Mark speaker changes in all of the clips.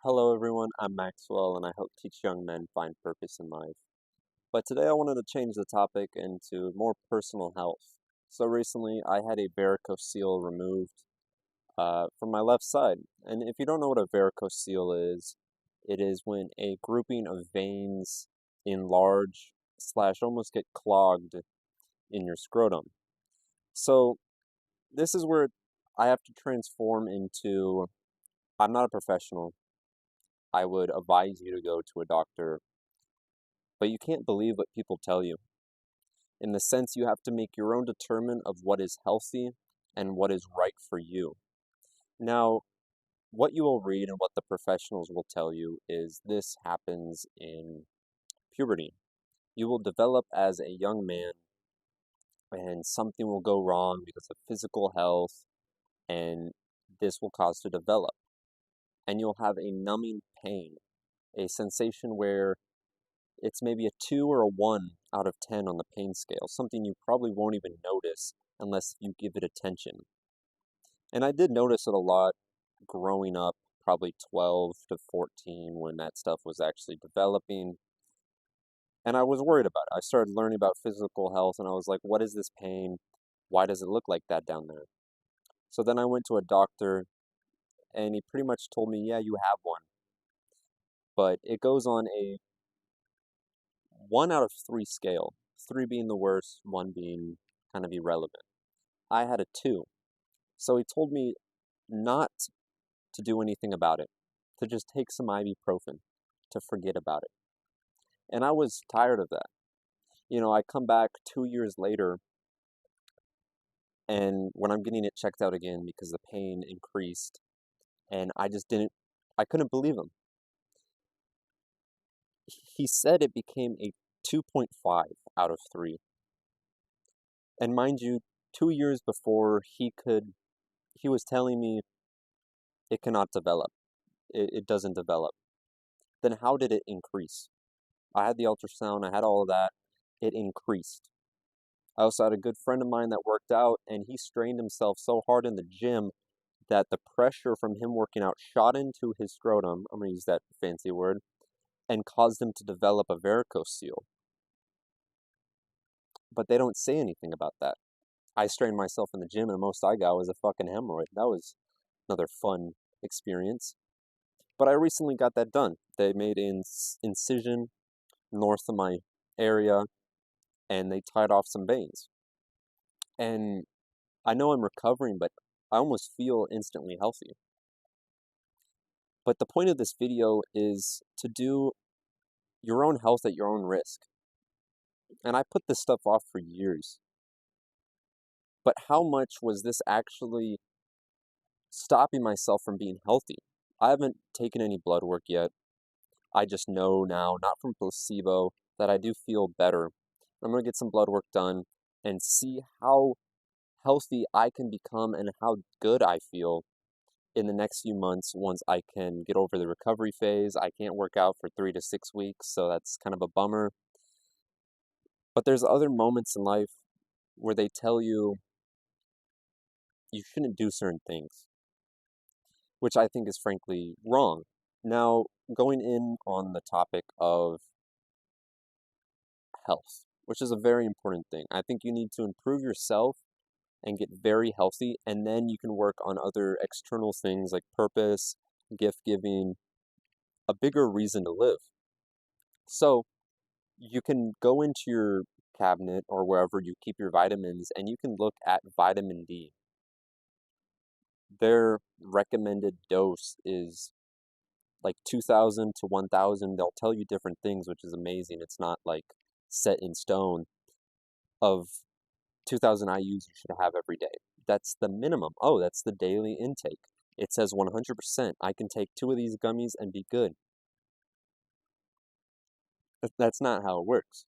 Speaker 1: Hello everyone, I'm Maxwell and I help teach young men find purpose in life. But today I wanted to change the topic into more personal health. So recently I had a varicocele removed from my left side. And if you don't know what a varicocele is, it is when a grouping of veins enlarge slash almost get clogged in your scrotum. So this is where I have to transform into, I'm not a professional. I would advise you to go to a doctor, but you can't believe what people tell you. In the sense, you have to make your own determination of what is healthy and what is right for you. Now, what you will read and what the professionals will tell you is this happens in puberty. You will develop as a young man, and something will go wrong because of physical health, and this will cause to develop. And you'll have a numbing pain, a sensation where it's maybe a 2 or a 1 out of 10 on the pain scale, something you probably won't even notice unless you give it attention. And I did notice it a lot growing up, probably 12 to 14 when that stuff was actually developing. And I was worried about it. I started learning about physical health and I was like, what is this pain? Why does it look like that down there? So then I went to a doctor and he pretty much told me, yeah, you have one. But it goes on a 1 out of 3 scale, 3 being the worst, 1 being kind of irrelevant. I had a 2. So he told me not to do anything about it, to just take some ibuprofen, to forget about it. And I was tired of that. I come back 2 years later, and when I'm getting it checked out again because the pain increased, and I couldn't believe him. He said it became a 2.5 out of 3. And mind you, 2 years before he was telling me it cannot develop. It doesn't develop. Then how did it increase? I had the ultrasound, I had all of that. It increased. I also had a good friend of mine that worked out, and he strained himself so hard in the gym that the pressure from him working out shot into his scrotum, I'm going to use that fancy word, and caused him to develop a varicocele. But they don't say anything about that. I strained myself in the gym, and the most I got was a fucking hemorrhoid. That was another fun experience. But I recently got that done. They made an incision north of my area, and they tied off some veins. And I know I'm recovering, but I almost feel instantly healthy. But the point of this video is to do your own health at your own risk. And I put this stuff off for years. But how much was this actually stopping myself from being healthy? I haven't taken any blood work yet. I just know now, not from placebo, that I do feel better. I'm going to get some blood work done and see how healthy I can become and how good I feel in the next few months once I can get over the recovery phase. I can't work out for 3 to 6 weeks, so that's kind of a bummer. But there's other moments in life where they tell you you shouldn't do certain things, which I think is frankly wrong. Now, going in on the topic of health, which is a very important thing. I think you need to improve yourself and get very healthy, and then you can work on other external things like purpose, gift giving, a bigger reason to live. So, you can go into your cabinet or wherever you keep your vitamins and you can look at vitamin D. Their recommended dose is like 2,000 to 1,000. They'll tell you different things, which is amazing. It's not like set in stone of 2,000 IUs you should have every day. That's the minimum. Oh, that's the daily intake. It says 100%. I can take 2 of these gummies and be good. That's not how it works.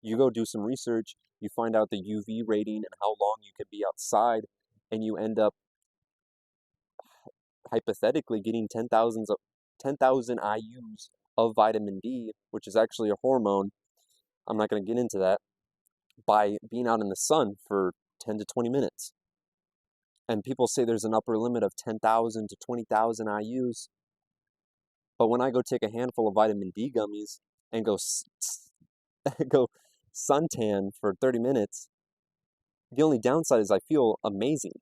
Speaker 1: You go do some research, you find out the UV rating and how long you could be outside, and you end up hypothetically getting 10,000 IUs of vitamin D, which is actually a hormone. I'm not going to get into that, by being out in the sun for 10 to 20 minutes. And people say there's an upper limit of 10,000 to 20,000 IUs. But when I go take a handful of vitamin D gummies and go suntan for 30 minutes, the only downside is I feel amazing.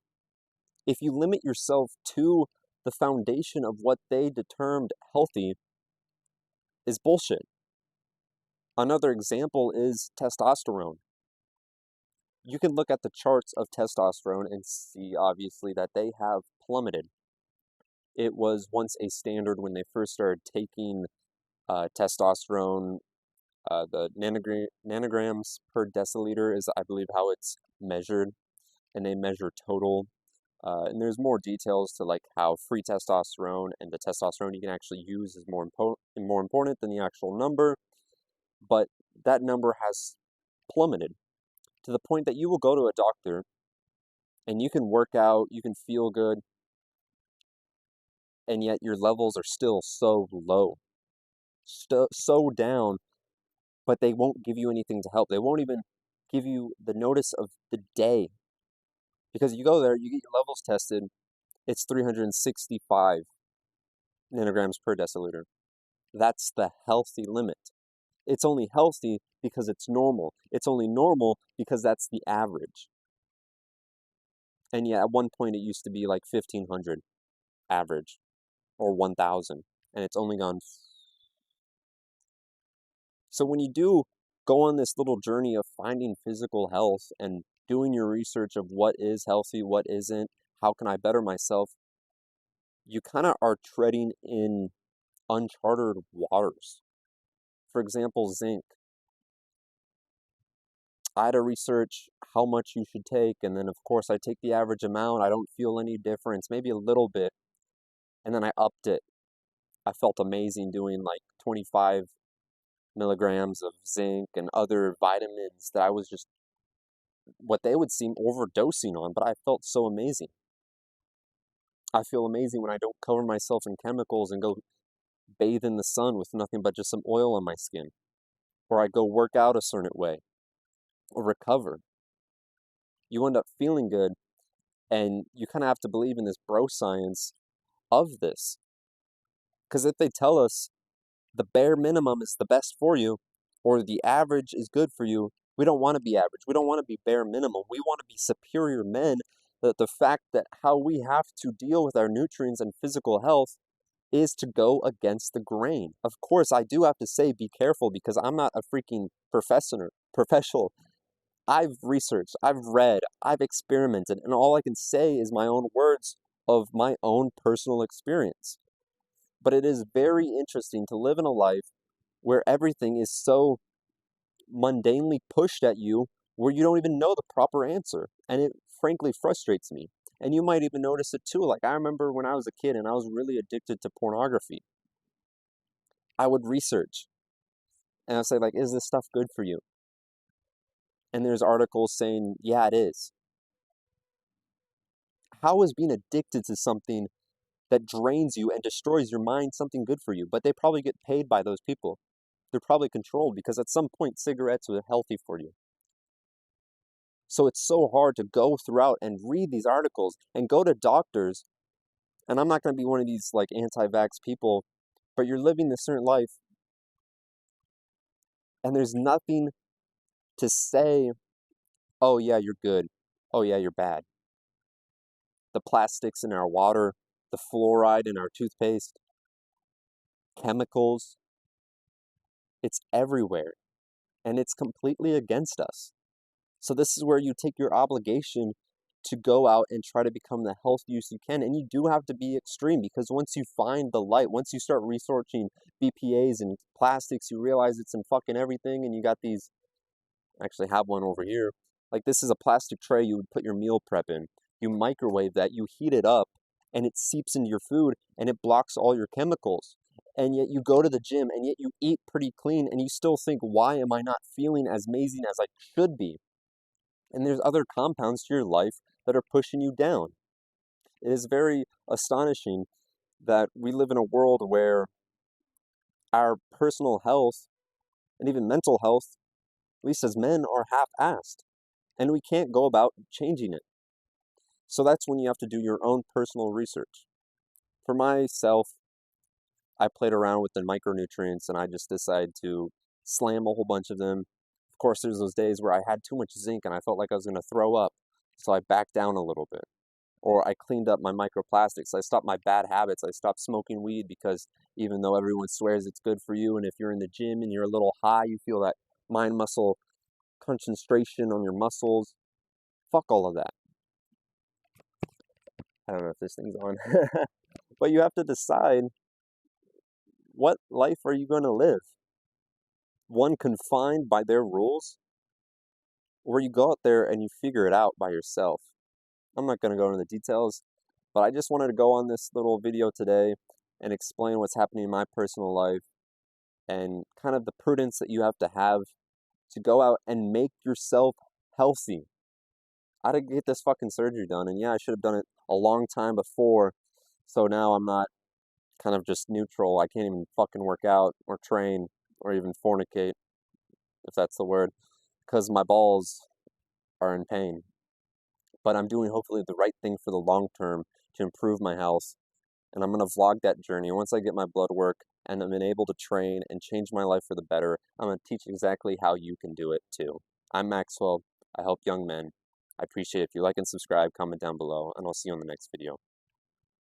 Speaker 1: If you limit yourself to the foundation of what they determined healthy is bullshit. Another example is testosterone. You can look at the charts of testosterone and see, obviously, that they have plummeted. It was once a standard when they first started taking testosterone. The nanograms per deciliter is, I believe, how it's measured, and they measure total. And there's more details to like how free testosterone and the testosterone you can actually use is more important than the actual number. But that number has plummeted to the point that you will go to a doctor and you can work out, you can feel good, and yet your levels are still so low, so down, but they won't give you anything to help. They won't even give you the notice of the day because you go there, you get your levels tested, it's 365 nanograms per deciliter. That's the healthy limit. It's only healthy because it's normal. It's only normal because that's the average. And yeah, at one point it used to be like 1500 average or 1000, and it's only gone. So when you do go on this little journey of finding physical health and doing your research of what is healthy, what isn't, how can I better myself, you kind of are treading in uncharted waters. For example, zinc. I had to research how much you should take, and then of course I take the average amount. I don't feel any difference, maybe a little bit, and then I upped it. I felt amazing doing like 25 milligrams of zinc and other vitamins that I was just what they would seem overdosing on, but I felt so amazing. I feel amazing when I don't cover myself in chemicals and go bathe in the sun with nothing but just some oil on my skin, or I go work out a certain way, or recover. You end up feeling good, and you kind of have to believe in this bro science of this. Because if they tell us the bare minimum is the best for you, or the average is good for you, we don't want to be average. We don't want to be bare minimum. We want to be superior men. That the fact that how we have to deal with our nutrients and physical health is to go against the grain. Of course, I do have to say be careful because I'm not a freaking professional. I've researched, I've read, I've experimented, and all I can say is my own words of my own personal experience. But it is very interesting to live in a life where everything is so mundanely pushed at you where you don't even know the proper answer. And it frankly frustrates me. And you might even notice it too. Like I remember when I was a kid and I was really addicted to pornography. I would research and I'd say, like, is this stuff good for you? And there's articles saying, yeah, it is. How is being addicted to something that drains you and destroys your mind something good for you? But they probably get paid by those people. They're probably controlled because at some point cigarettes are healthy for you. So it's so hard to go throughout and read these articles and go to doctors. And I'm not going to be one of these like anti-vax people, but you're living this certain life and there's nothing to say, oh yeah, you're good. Oh yeah, you're bad. The plastics in our water, the fluoride in our toothpaste, chemicals, it's everywhere. And it's completely against us. So this is where you take your obligation to go out and try to become the healthiest you can. And you do have to be extreme because once you find the light, once you start researching BPAs and plastics, you realize it's in fucking everything. And you got these, I actually have one over here. Like this is a plastic tray you would put your meal prep in. You microwave that, you heat it up, and it seeps into your food and it blocks all your chemicals. And yet you go to the gym and yet you eat pretty clean and you still think, why am I not feeling as amazing as I should be? And there's other compounds to your life that are pushing you down. It is very astonishing that we live in a world where our personal health and even mental health, at least as men, are half-assed. And we can't go about changing it. So that's when you have to do your own personal research. For myself, I played around with the micronutrients and I just decided to slam a whole bunch of them. Of course, there's those days where I had too much zinc and I felt like I was going to throw up, so I backed down a little bit. Or I cleaned up my microplastics. I stopped my bad habits. I stopped smoking weed because even though everyone swears it's good for you, and if you're in the gym and you're a little high, you feel that mind muscle concentration on your muscles. Fuck all of that. I don't know if this thing's on. But you have to decide, what life are you going to live? One confined by their rules, or you go out there and you figure it out by yourself? I'm not going to go into the details, but I just wanted to go on this little video today and explain what's happening in my personal life and kind of the prudence that you have to go out and make yourself healthy. I had to get this fucking surgery done, and yeah, I should have done it a long time before, so now I'm not kind of just neutral. I can't even fucking work out or train or even fornicate, if that's the word, because my balls are in pain. But I'm doing hopefully the right thing for the long term to improve my health. And I'm going to vlog that journey. Once I get my blood work and I'm able to train and change my life for the better, I'm going to teach exactly how you can do it too. I'm Maxwell. I help young men. I appreciate it if you like and subscribe, comment down below, and I'll see you on the next video.